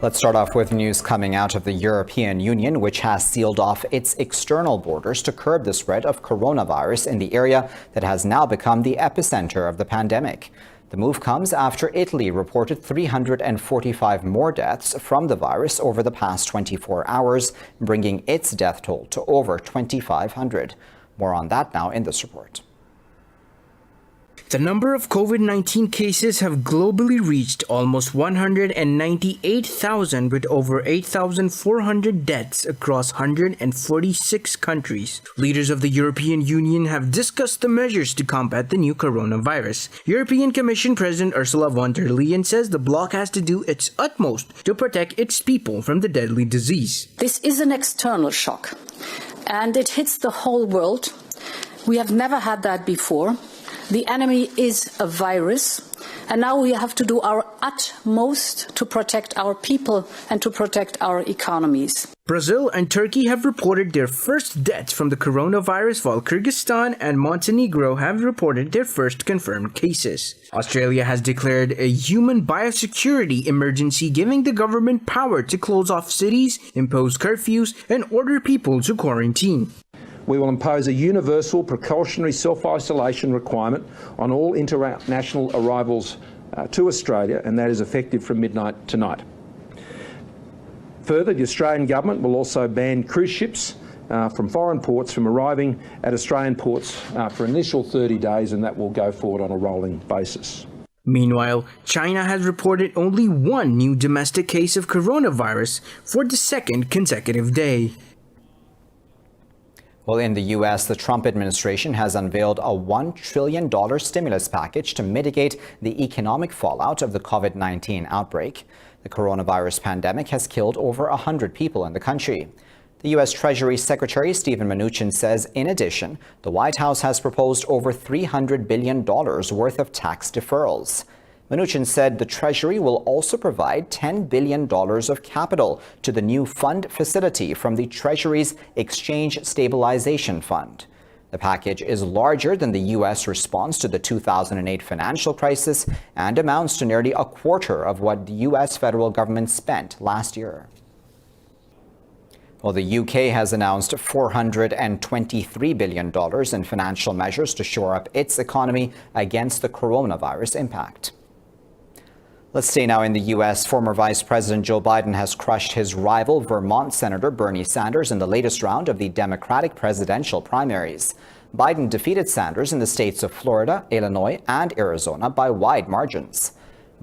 Let's start off with news coming out of the European Union, which has sealed off its external borders to curb the spread of coronavirus in the area that has now become the epicenter of the pandemic. The move comes after Italy reported 345 more deaths from the virus over the past 24 hours, bringing its death toll to over 2,500. More on that now in this report. The number of COVID-19 cases have globally reached almost 198,000 with over 8,400 deaths across 146 countries. Leaders of the European Union have discussed the measures to combat the new coronavirus. European Commission President Ursula von der Leyen says the bloc has to do its utmost to protect its people from the deadly disease. This is an external shock, and it hits the whole world. We have never had that before. The enemy is a virus, and now we have to do our utmost to protect our people and to protect our economies. Brazil and Turkey have reported their first deaths from the coronavirus, while Kyrgyzstan and Montenegro have reported their first confirmed cases. Australia has declared a human biosecurity emergency, giving the government power to close off cities, impose curfews, and order people to quarantine. We will impose a universal precautionary self-isolation requirement on all international arrivals to Australia, and that is effective from midnight tonight. Further, the Australian government will also ban cruise ships from foreign ports from arriving at Australian ports for an initial 30 days, and that will go forward on a rolling basis. Meanwhile, China has reported only one new domestic case of coronavirus for the second consecutive day. Well, in the U.S., the Trump administration has unveiled a $1 trillion stimulus package to mitigate the economic fallout of the COVID-19 outbreak. The coronavirus pandemic has killed over 100 people in the country. The U.S. Treasury Secretary Steven Mnuchin says, in addition, the White House has proposed over $300 billion worth of tax deferrals. Mnuchin said the Treasury will also provide $10 billion of capital to the new fund facility from the Treasury's Exchange Stabilization Fund. The package is larger than the U.S. response to the 2008 financial crisis and amounts to nearly a quarter of what the U.S. federal government spent last year. Well, the UK has announced $423 billion in financial measures to shore up its economy against the coronavirus impact. Let's stay now in the U.S. Former Vice President Joe Biden has crushed his rival Vermont Senator Bernie Sanders in the latest round of the Democratic presidential primaries. Biden defeated Sanders in the states of Florida, Illinois, and Arizona by wide margins.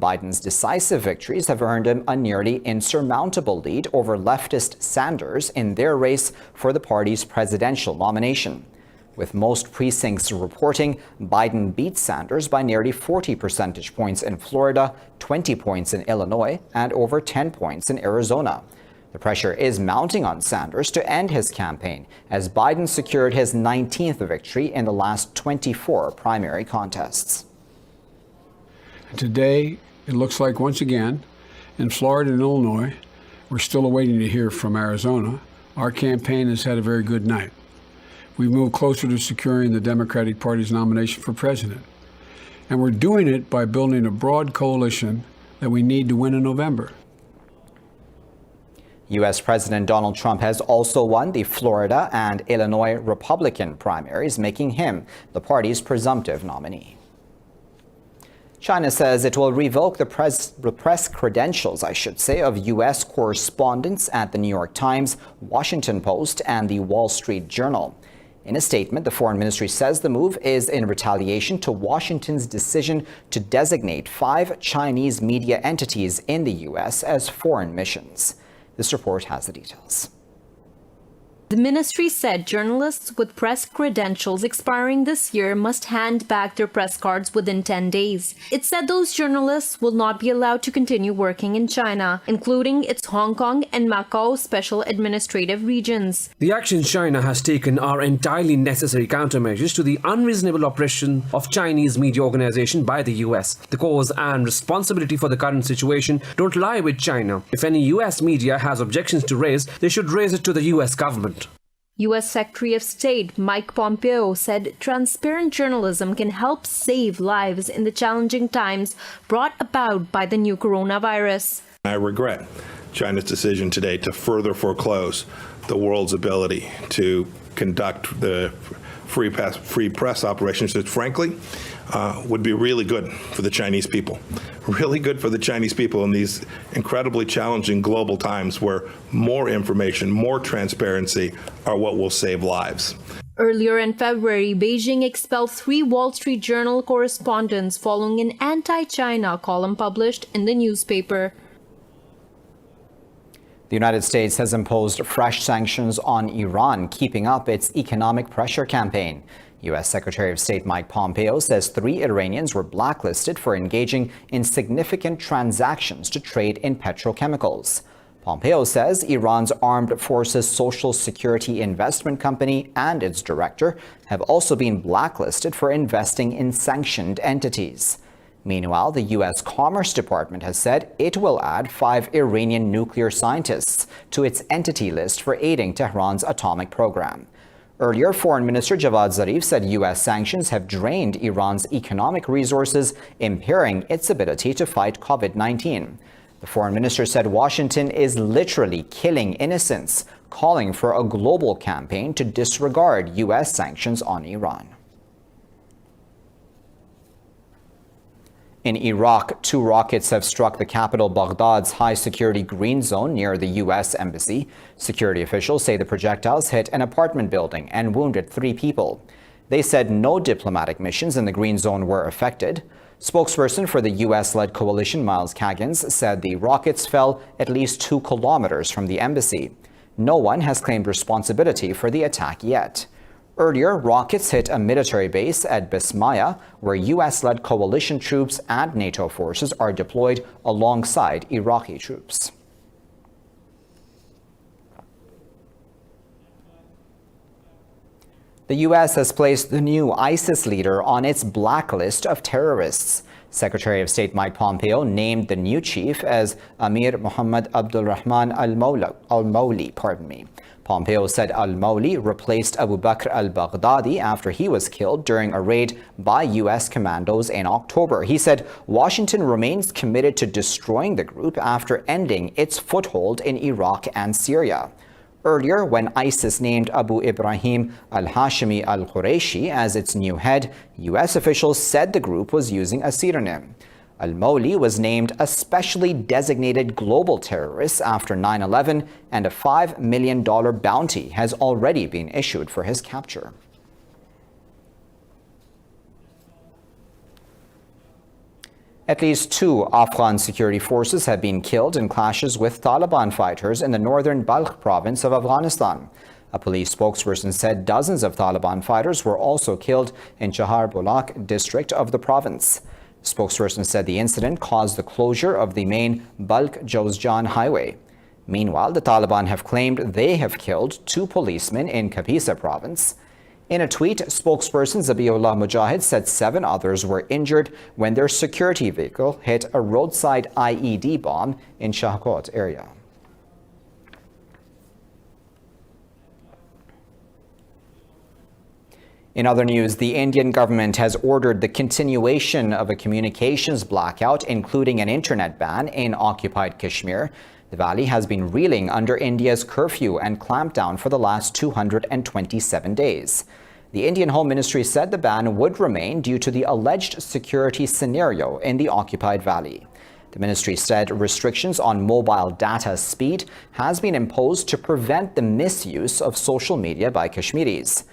Biden's decisive victories have earned him a nearly insurmountable lead over leftist Sanders in their race for the party's presidential nomination. With most precincts reporting, Biden beat Sanders by nearly 40 percentage points in Florida, 20 points in Illinois, and over 10 points in Arizona. The pressure is mounting on Sanders to end his campaign as Biden secured his 19th victory in the last 24 primary contests. Today, it looks like once again, in Florida and Illinois, we're still awaiting to hear from Arizona. Our campaign has had a very good night. We've moved closer to securing the Democratic Party's nomination for president. And we're doing it by building a broad coalition that we need to win in November. U.S. President Donald Trump has also won the Florida and Illinois Republican primaries, making him the party's presumptive nominee. China says it will revoke the press credentials, of U.S. correspondents at the New York Times, Washington Post, and the Wall Street Journal. In a statement, the Foreign Ministry says the move is in retaliation to Washington's decision to designate 5 Chinese media entities in the U.S. as foreign missions. This report has the details. The ministry said journalists with press credentials expiring this year must hand back their press cards within 10 days. It said those journalists will not be allowed to continue working in China, including its Hong Kong and Macau special administrative regions. The actions China has taken are entirely necessary countermeasures to the unreasonable oppression of Chinese media organization by the US. The cause and responsibility for the current situation don't lie with China. If any US media has objections to raise, they should raise it to the US government. U.S. Secretary of State Mike Pompeo said transparent journalism can help save lives in the challenging times brought about by the new coronavirus. I regret China's decision today to further foreclose the world's ability to conduct the free press operations that, frankly, would be really good for the Chinese people. Really good for the Chinese people in these incredibly challenging global times where more information, more transparency are what will save lives. Earlier in February, Beijing expelled 3 Wall Street Journal correspondents following an anti-China column published in the newspaper. The United States has imposed fresh sanctions on Iran, keeping up its economic pressure campaign. U.S. Secretary of State Mike Pompeo says 3 Iranians were blacklisted for engaging in significant transactions to trade in petrochemicals. Pompeo says Iran's Armed Forces Social Security Investment Company and its director have also been blacklisted for investing in sanctioned entities. Meanwhile, the U.S. Commerce Department has said it will add 5 Iranian nuclear scientists to its entity list for aiding Tehran's atomic program. Earlier, Foreign Minister Javad Zarif said U.S. sanctions have drained Iran's economic resources, impairing its ability to fight COVID-19. The foreign minister said Washington is literally killing innocents, calling for a global campaign to disregard U.S. sanctions on Iran. In Iraq, 2 rockets have struck the capital Baghdad's high-security green zone near the U.S. embassy. Security officials say the projectiles hit an apartment building and wounded 3 people. They said no diplomatic missions in the green zone were affected. Spokesperson for the U.S.-led coalition, Miles Kaggans, said the rockets fell at least 2 kilometers from the embassy. No one has claimed responsibility for the attack yet. Earlier, rockets hit a military base at Bismaya, where U.S.-led coalition troops and NATO forces are deployed alongside Iraqi troops. The U.S. has placed the new ISIS leader on its blacklist of terrorists. Secretary of State Mike Pompeo named the new chief as Amir Mohammed Abdulrahman al-Mawli. Pompeo said al-Mawli replaced Abu Bakr al-Baghdadi after he was killed during a raid by U.S. commandos in October. He said Washington remains committed to destroying the group after ending its foothold in Iraq and Syria. Earlier, when ISIS named Abu Ibrahim al-Hashimi al-Qurayshi as its new head, U.S. officials said the group was using a pseudonym. Al-Mawli was named a specially designated global terrorist after 9/11, and a $5 million bounty has already been issued for his capture. At least 2 Afghan security forces have been killed in clashes with Taliban fighters in the northern Balkh province of Afghanistan. A police spokesperson said dozens of Taliban fighters were also killed in Chahar Bulaq district of the province. The spokesperson said the incident caused the closure of the main Balkh-Jowzjan highway. Meanwhile, the Taliban have claimed they have killed 2 policemen in Kapisa province. In a tweet, spokesperson Zabiullah Mujahid said 7 others were injured when their security vehicle hit a roadside IED bomb in Shahkot area. In other news, the Indian government has ordered the continuation of a communications blackout, including an internet ban in occupied Kashmir. The valley has been reeling under India's curfew and clampdown for the last 227 days. The Indian Home Ministry said the ban would remain due to the alleged security scenario in the occupied valley. The ministry said restrictions on mobile data speed has been imposed to prevent the misuse of social media by Kashmiris.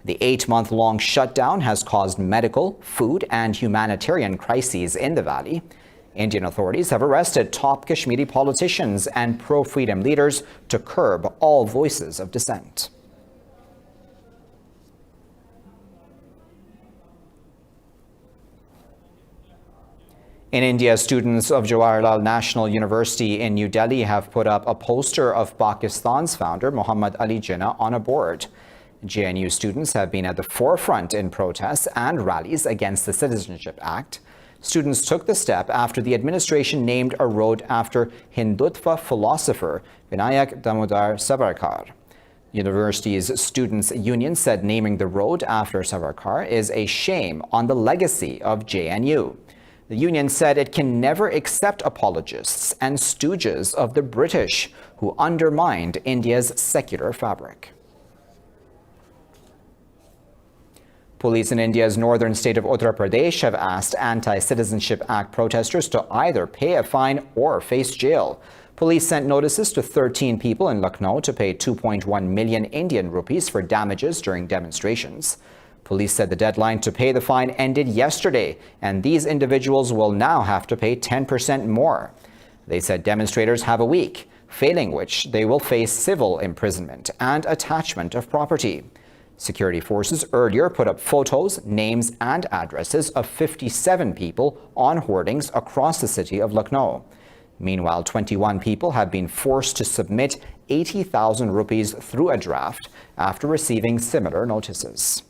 The 8-month-long shutdown has caused medical, food, and humanitarian crises in the valley. Indian authorities have arrested top Kashmiri politicians and pro-freedom leaders to curb all voices of dissent. In India, students of Jawaharlal National University in New Delhi have put up a poster of Pakistan's founder Muhammad Ali Jinnah on a board. JNU students have been at the forefront in protests and rallies against the Citizenship Act. Students took the step after the administration named a road after Hindutva philosopher Vinayak Damodar Savarkar. University's Students' Union said naming the road after Savarkar is a shame on the legacy of JNU. The union said it can never accept apologists and stooges of the British who undermined India's secular fabric. Police in India's northern state of Uttar Pradesh have asked Anti-Citizenship Act protesters to either pay a fine or face jail. Police sent notices to 13 people in Lucknow to pay 2.1 million Indian rupees for damages during demonstrations. Police said the deadline to pay the fine ended yesterday, and these individuals will now have to pay 10% more. They said demonstrators have a week, failing which they will face civil imprisonment and attachment of property. Security forces earlier put up photos, names, and addresses of 57 people on hoardings across the city of Lucknow. Meanwhile, 21 people have been forced to submit 80,000 rupees through a draft after receiving similar notices.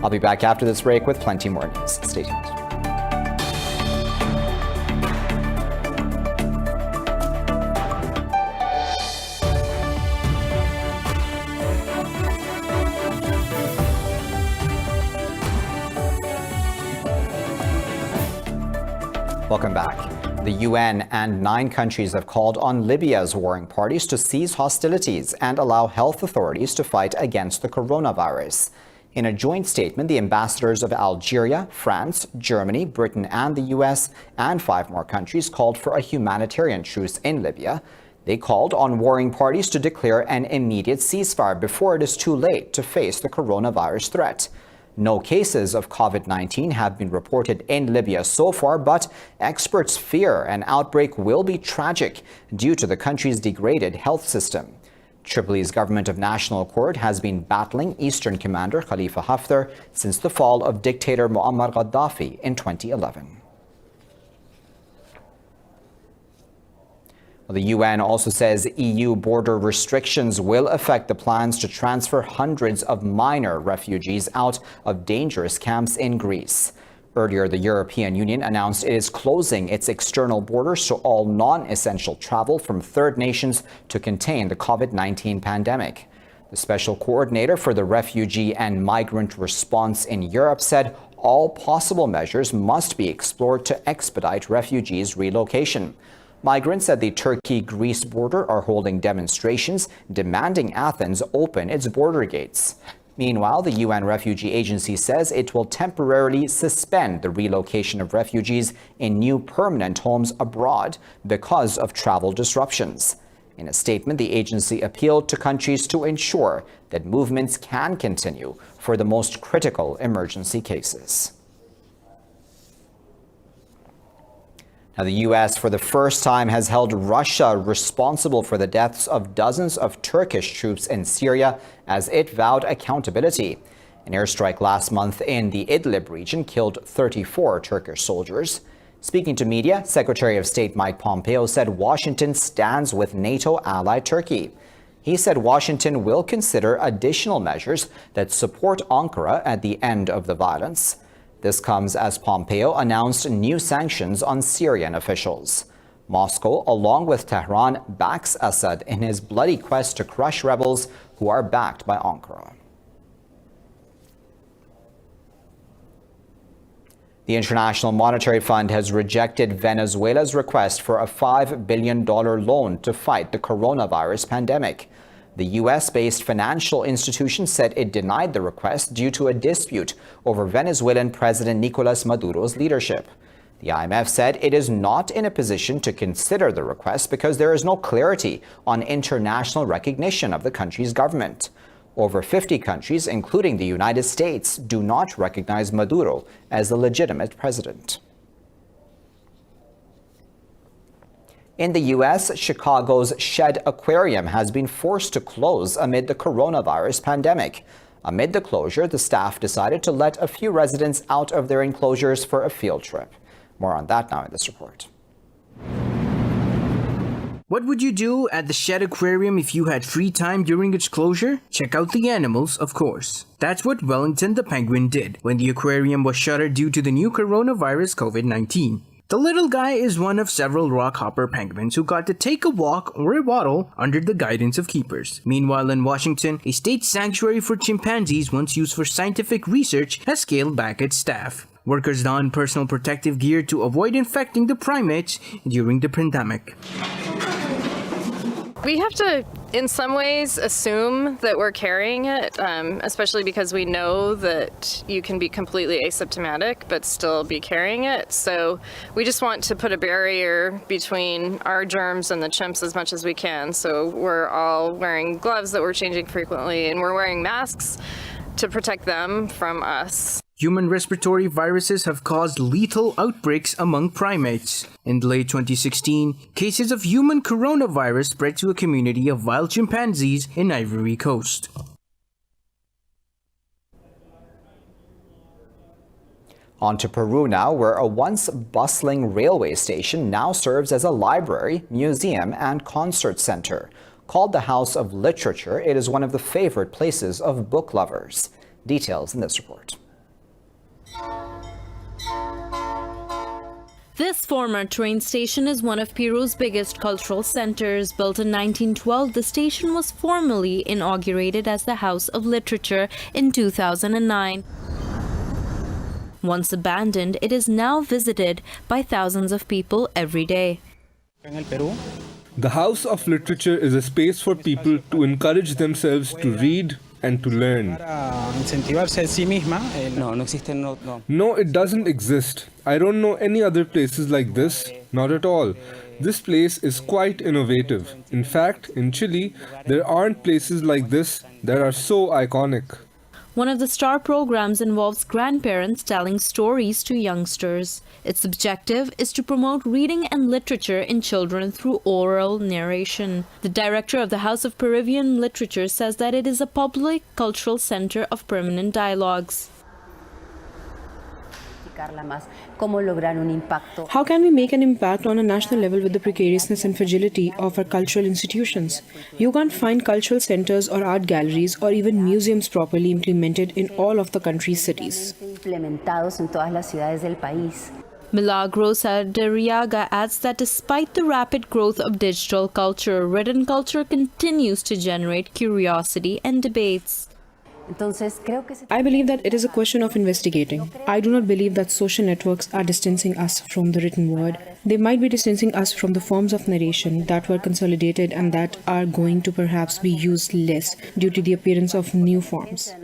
I'll be back after this break with plenty more news. Stay tuned. Welcome back. The UN and 9 countries have called on Libya's warring parties to cease hostilities and allow health authorities to fight against the coronavirus. In a joint statement, the ambassadors of Algeria, France, Germany, Britain, and the US, and 5 more countries called for a humanitarian truce in Libya. They called on warring parties to declare an immediate ceasefire before it is too late to face the coronavirus threat. No cases of COVID-19 have been reported in Libya so far, but experts fear an outbreak will be tragic due to the country's degraded health system. Tripoli's government of national accord has been battling Eastern Commander Khalifa Haftar since the fall of dictator Muammar Gaddafi in 2011. The UN also says EU border restrictions will affect the plans to transfer hundreds of minor refugees out of dangerous camps in Greece. Earlier, the European Union announced it is closing its external borders to all non-essential travel from third nations to contain the COVID-19 pandemic. The special coordinator for the refugee and migrant response in Europe said all possible measures must be explored to expedite refugees' relocation. Migrants at the Turkey-Greece border are holding demonstrations demanding Athens open its border gates. Meanwhile, the UN Refugee Agency says it will temporarily suspend the relocation of refugees in new permanent homes abroad because of travel disruptions. In a statement, the agency appealed to countries to ensure that movements can continue for the most critical emergency cases. Now, the U.S. for the first time has held Russia responsible for the deaths of dozens of Turkish troops in Syria as it vowed accountability. An airstrike last month in the Idlib region killed 34 Turkish soldiers. Speaking to media, Secretary of State Mike Pompeo said Washington stands with NATO ally Turkey. He said Washington will consider additional measures that support Ankara at the end of the violence. This comes as Pompeo announced new sanctions on Syrian officials. Moscow, along with Tehran, backs Assad in his bloody quest to crush rebels who are backed by Ankara. The International Monetary Fund has rejected Venezuela's request for a $5 billion loan to fight the coronavirus pandemic. The U.S.-based financial institution said it denied the request due to a dispute over Venezuelan President Nicolas Maduro's leadership. The IMF said it is not in a position to consider the request because there is no clarity on international recognition of the country's government. Over 50 countries, including the United States, do not recognize Maduro as the legitimate president. In the U.S., Chicago's Shedd Aquarium has been forced to close amid the coronavirus pandemic. Amid the closure, the staff decided to let a few residents out of their enclosures for a field trip. More on that now in this report. What would you do at the Shedd Aquarium if you had free time during its closure? Check out the animals, of course. That's what Wellington the penguin did when the aquarium was shuttered due to the new coronavirus COVID-19. The little guy is one of several rockhopper penguins who got to take a walk or a waddle under the guidance of keepers. Meanwhile, in Washington, a state sanctuary for chimpanzees once used for scientific research has scaled back its staff. Workers don personal protective gear to avoid infecting the primates during the pandemic. We have to, in some ways, assume that we're carrying it, especially because we know that you can be completely asymptomatic but still be carrying it. So we just want to put a barrier between our germs and the chimps as much as we can. So we're all wearing gloves that we're changing frequently, and we're wearing masks to protect them from us. Human respiratory viruses have caused lethal outbreaks among primates. In late 2016, cases of human coronavirus spread to a community of wild chimpanzees in Ivory Coast. On to Peru now, where a once bustling railway station now serves as a library, museum, and concert center. Called the House of Literature, it is one of the favorite places of book lovers. Details in this report. This former train station is one of Peru's biggest cultural centers. Built in 1912, the station was formally inaugurated as the House of Literature in 2009. Once abandoned, it is now visited by thousands of people every day. The House of Literature is a space for people to encourage themselves to read and to learn. No, it doesn't exist. I don't know any other places like this. Not at all. This place is quite innovative. In fact, in Chile, there aren't places like this that are so iconic. One of the star programs involves grandparents telling stories to youngsters. Its objective is to promote reading and literature in children through oral narration. The director of the House of Peruvian Literature says that it is a public cultural center of permanent dialogues. How can we make an impact on a national level with the precariousness and fragility of our cultural institutions? You can't find cultural centers or art galleries or even museums properly implemented in all of the country's cities. Milagro Sadariaga adds that despite the rapid growth of digital culture, written culture continues to generate curiosity and debates. I believe that it is a question of investigating. I do not believe that social networks are distancing us from the written word. They might be distancing us from the forms of narration that were consolidated and that are going to perhaps be used less due to the appearance of new forms.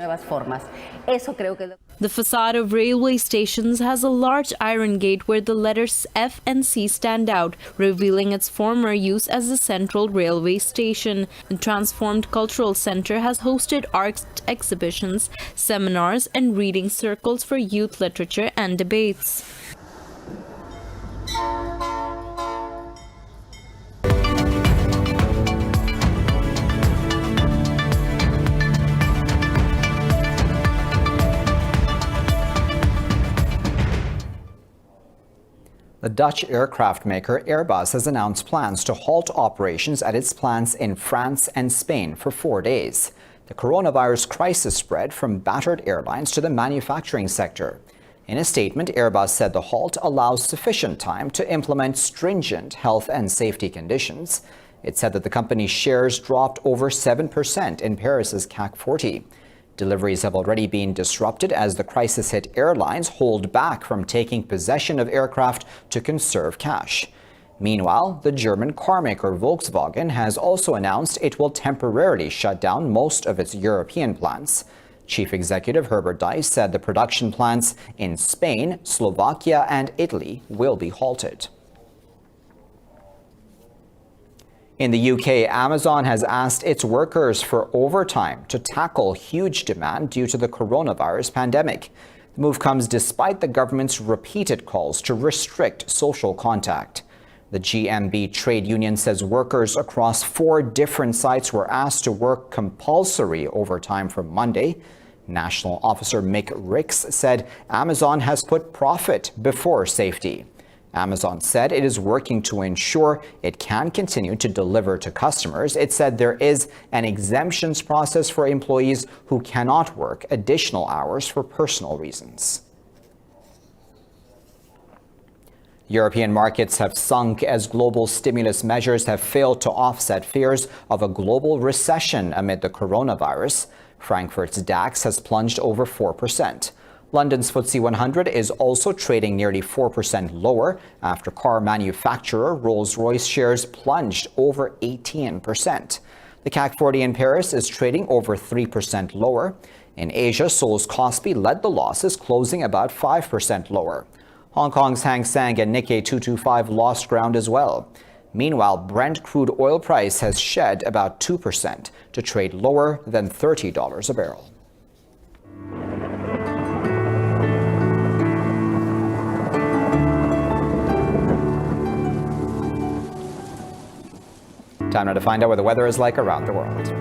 The facade of railway stations has a large iron gate where the letters F and C stand out, revealing its former use as a central railway station. The transformed cultural center has hosted art exhibitions, seminars, and reading circles for youth literature and debates. The Dutch aircraft maker Airbus has announced plans to halt operations at its plants in France and Spain for 4 days. The coronavirus crisis spread from battered airlines to the manufacturing sector. In a statement, Airbus said the halt allows sufficient time to implement stringent health and safety conditions. It said that the company's shares dropped over 7% in Paris's CAC 40. Deliveries have already been disrupted as the crisis hit airlines hold back from taking possession of aircraft to conserve cash. Meanwhile, the German carmaker Volkswagen has also announced it will temporarily shut down most of its European plants. Chief Executive Herbert Diess said the production plants in Spain, Slovakia, and Italy will be halted. In the UK, Amazon has asked its workers for overtime to tackle huge demand due to the coronavirus pandemic. The move comes despite the government's repeated calls to restrict social contact. The GMB trade union says workers across 4 different sites were asked to work compulsory overtime from Monday. National Officer Mick Ricks said Amazon has put profit before safety. Amazon said it is working to ensure it can continue to deliver to customers. It said there is an exemptions process for employees who cannot work additional hours for personal reasons. European markets have sunk as global stimulus measures have failed to offset fears of a global recession amid the coronavirus. Frankfurt's DAX has plunged over 4%. London's FTSE 100 is also trading nearly 4% lower after car manufacturer Rolls-Royce shares plunged over 18%. The CAC 40 in Paris is trading over 3% lower. In Asia, Seoul's Kospi led the losses, closing about 5% lower. Hong Kong's Hang Seng and Nikkei 225 lost ground as well. Meanwhile, Brent crude oil price has shed about 2% to trade lower than $30 a barrel. Time now to find out what the weather is like around the world.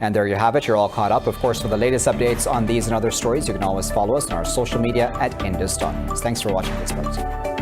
And there you have it. You're all caught up. Of course, for the latest updates on these and other stories, you can always follow us on our social media at Indus News. Thanks for watching this bulletin.